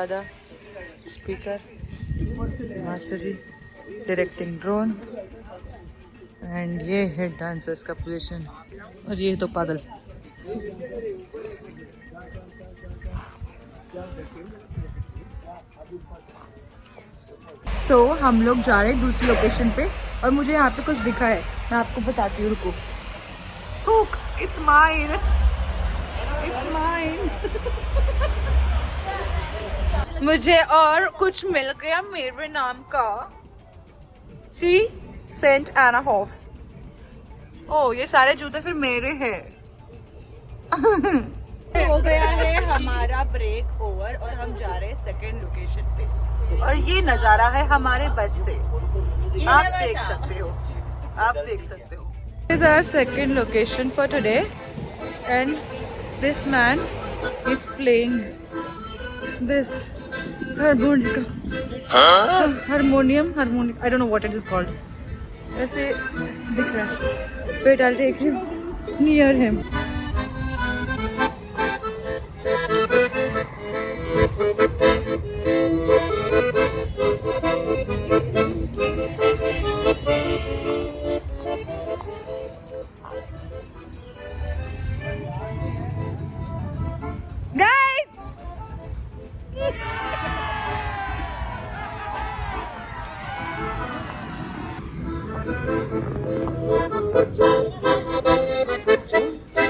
दादा speaker, master ji directing drone, and ये है डांसर्स का पोजीशन, और ये तो पागल। सो हम लोग जा रहे हैं दूसरी लोकेशन पे, और मुझे यहाँ पे कुछ दिखा है, मैं आपको बताती हूँ, रुको। Look, it's mine. It's mine. मुझे और कुछ मिल गया मेरे नाम का। See, सेंट एना हॉफ। ओह, ये सारे जूते फिर मेरे हैं। हो गया है हमारा ब्रेक ओवर, और हम जा रहे हैं सेकेंड लोकेशन पे, और ये नजारा है हमारे बस से, आप देख सकते हो, आप देख सकते हो। This is our second location for today, and this man is playing this harmonium. I don't know what it is called. ऐसे दिख रहा है। Wait, I'll take you near him.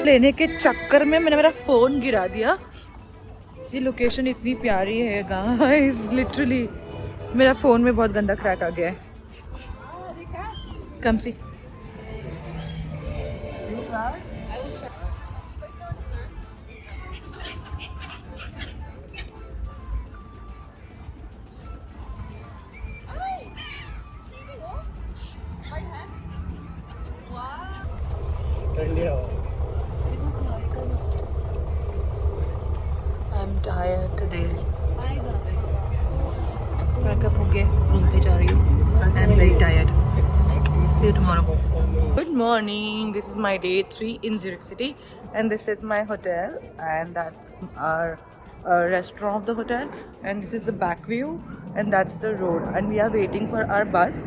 लेने के चक्कर में मैंने मेरा फोन गिरा दिया। ये लोकेशन इतनी प्यारी है गाइस, लिटरली मेरा फोन में बहुत गंदा क्रैक आ गया है। कम सी I'm tired today. Pack up हो गए, रूम पे जा रही हूँ। I'm very tired. See you tomorrow. Good morning. This is my day 3 in Zurich City, and this is my hotel, and that's our restaurant of the hotel, and this is the back view, and that's the road, and we are waiting for our bus,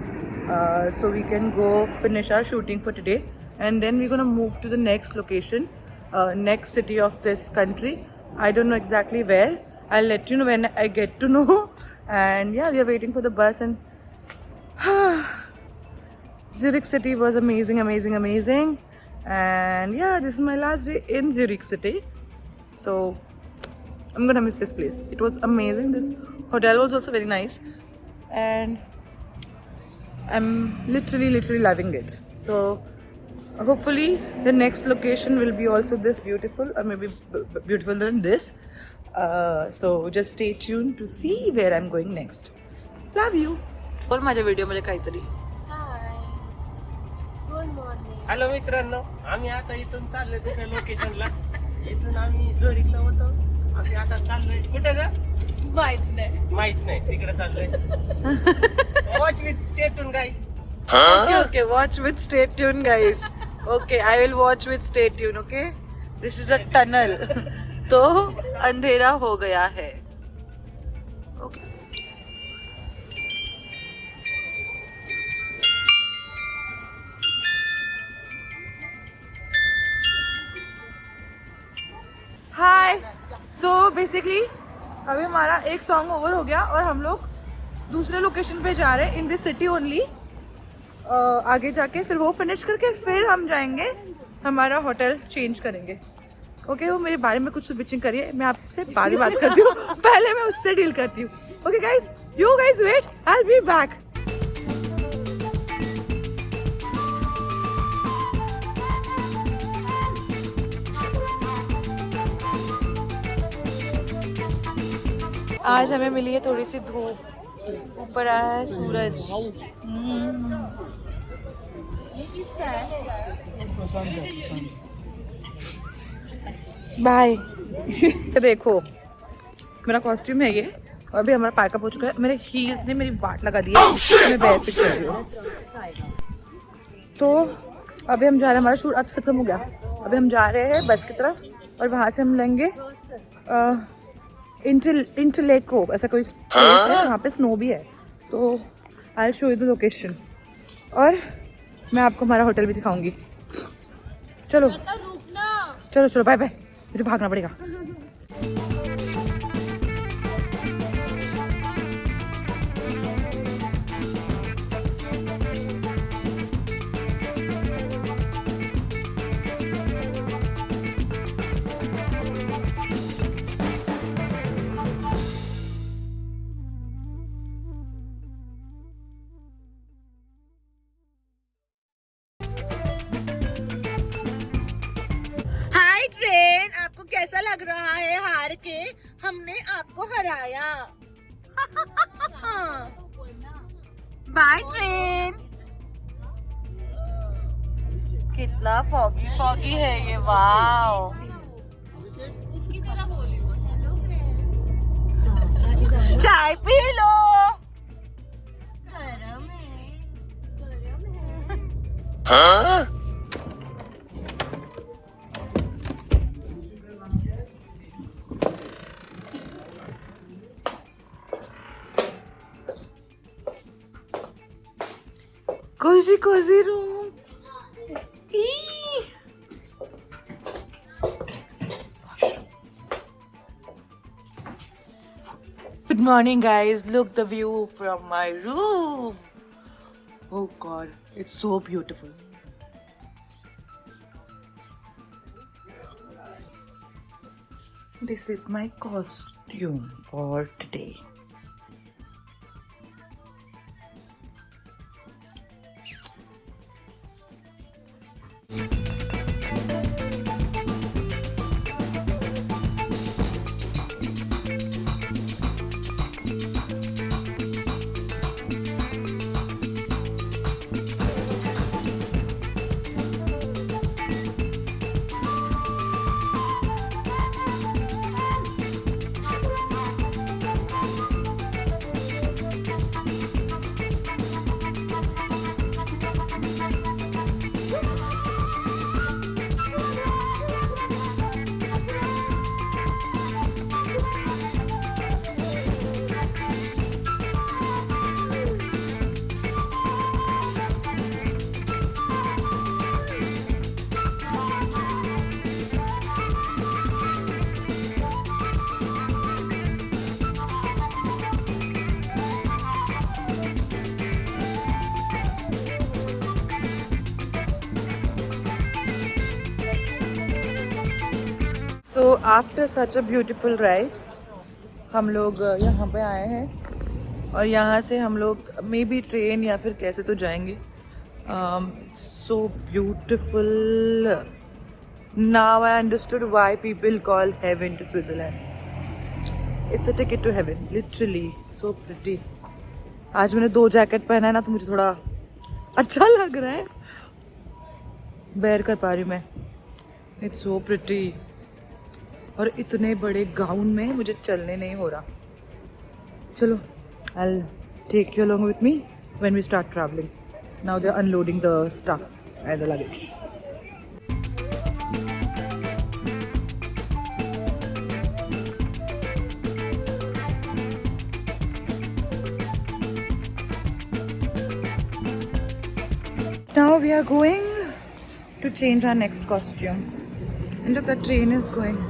so we can go finish our shooting for today, and then we're gonna move to the next location, next city of this country. I don't know exactly where. I'll let you know when I get to know. And yeah, we are waiting for the bus, and Zurich City was amazing. And yeah, this is my last day in Zurich City, so I'm gonna miss this place. It was amazing. This hotel was also very nice, and I'm literally loving it. So hopefully the next location will be also this beautiful, or maybe beautiful than this. So just stay tuned to see where I'm going next. Love you. और माझ्या video मध्ये काहीतरी. हाय, good morning. Hello मित्रांनो, आम्ही आता इथून चाललोय दुसऱ्या लोकेशनला. इथून आम्ही झुरिकला होतो, आम्ही आता चाललोय कुठे ग माहित नाही तिकडे चाललोय. Watch with stay tune guys. Okay, watch with stay tuned guys. Okay, I will watch with stay tuned. Okay, this is a tunnel. तो अंधेरा हो गया है. Okay. Hi. So basically अभी हमारा एक सॉन्ग ओवर हो गया, और हम लोग दूसरे लोकेशन पे जा रहे हैं इन दिस सिटी ओनली. आगे जाके फिर वो फिनिश करके फिर हम जाएंगे, हमारा होटल चेंज करेंगे. ओके, वो मेरे बारे में कुछ बिचिंग करिए, मैं आपसे बाद में बात करती हूँ. पहले मैं उससे डील करती हूँ. Okay guys, you guys wait, I will be back. आज हमें मिली है थोड़ी सी धूप, ऊपर आया है सूरज. बाय. देखो मेरा कॉस्ट्यूम है ये, और अभी हमारा पैकअप हो चुका है. मेरे हील्स ने मेरी वाट लगा दी है, मैं बैग पे चल रही हूँ. तो अभी हम जा रहे हैं, हमारा शूट आज खत्म हो गया. अभी हम जा रहे हैं बस की तरफ, और वहाँ से हम लेंगे इंटरलेको ऐसा कोई प्लेस है, वहाँ पे स्नो भी है, तो I show you the location और मैं आपको हमारा होटल भी दिखाऊंगी। चलो चलो चलो, बाय बाय, मुझे भागना पड़ेगा। ट्रेन, आपको कैसा लग रहा है हार के? हमने आपको हराया। By train. कितना फॉगी फॉगी है ये, वाओ। उसकी तरह बोली वो, हेलो चाय पी लो। गरम है, गरम है। हाँ? Cozy cozy room. Good morning guys, look the view from my room. Oh god, it's so beautiful. This is my costume for today. So after such a beautiful ride, हम लोग यहाँ पे आए हैं और यहाँ से हम लोग मे बी ट्रेन या फिर कैसे तो जाएंगे। So beautiful. Now I understood why people call heaven to Switzerland. It's a ticket to heaven, literally. So pretty. आज मैंने 2 जैकेट पहना है ना, तो मुझे थोड़ा अच्छा लग रहा है, बेयर कर पा रही हूँ मैं। It's so pretty. और इतने बड़े गाउन में मुझे चलने नहीं हो रहा। चलो, I'll take you along with me when we start traveling. Now they're unloading the stuff and the luggage. Now we are going to change our next costume. And look, the train is going.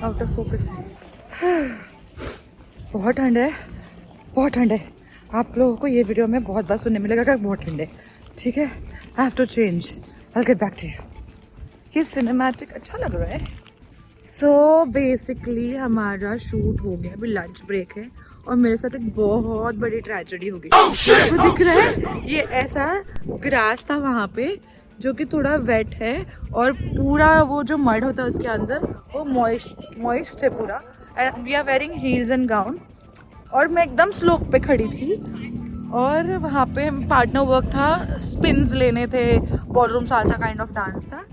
Out of focus है। बहुत ठंड है, बहुत ठंड है। आप लोगों को ये वीडियो में बहुत बार सुनने मिलेगा कि बहुत ठंड है, ठीक है। I have to change, I will get back to you. ये सिनेमैटिक अच्छा लग रहा है। सो बेसिकली हमारा शूट हो गया, अभी लंच ब्रेक है और मेरे साथ एक बहुत बड़ी ट्रेजेडी हो गई। आपको दिख रहा है ये ऐसा ग्रास था वहाँ पे जो कि थोड़ा वेट है और पूरा वो जो मड होता है उसके अंदर वो मॉइस्ट है पूरा। And we are wearing heels and gown और मैं एकदम स्लोप पे खड़ी थी और वहाँ पे पार्टनर वर्क था, स्पिन्स लेने थे, ballroom salsa kind of dance था।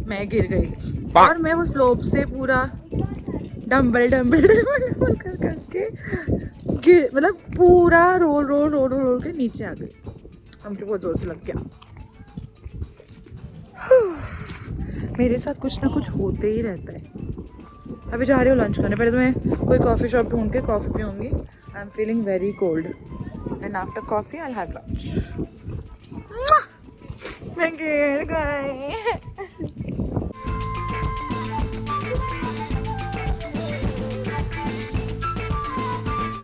मैं गिर गई और मैं वो स्लोप से पूरा डम्बल कर करके मतलब पूरा रोल के नीचे आ गई। मुझे बहुत जोर से लग गया। मेरे साथ कुछ ना कुछ होते ही रहता है। अभी जा रही हूँ लंच करने, पहले तो मैं कोई कॉफ़ी शॉप ढूंढ के कॉफ़ी पीऊँगी। I am feeling very cold and after coffee I have lunch. मैं गिर गई।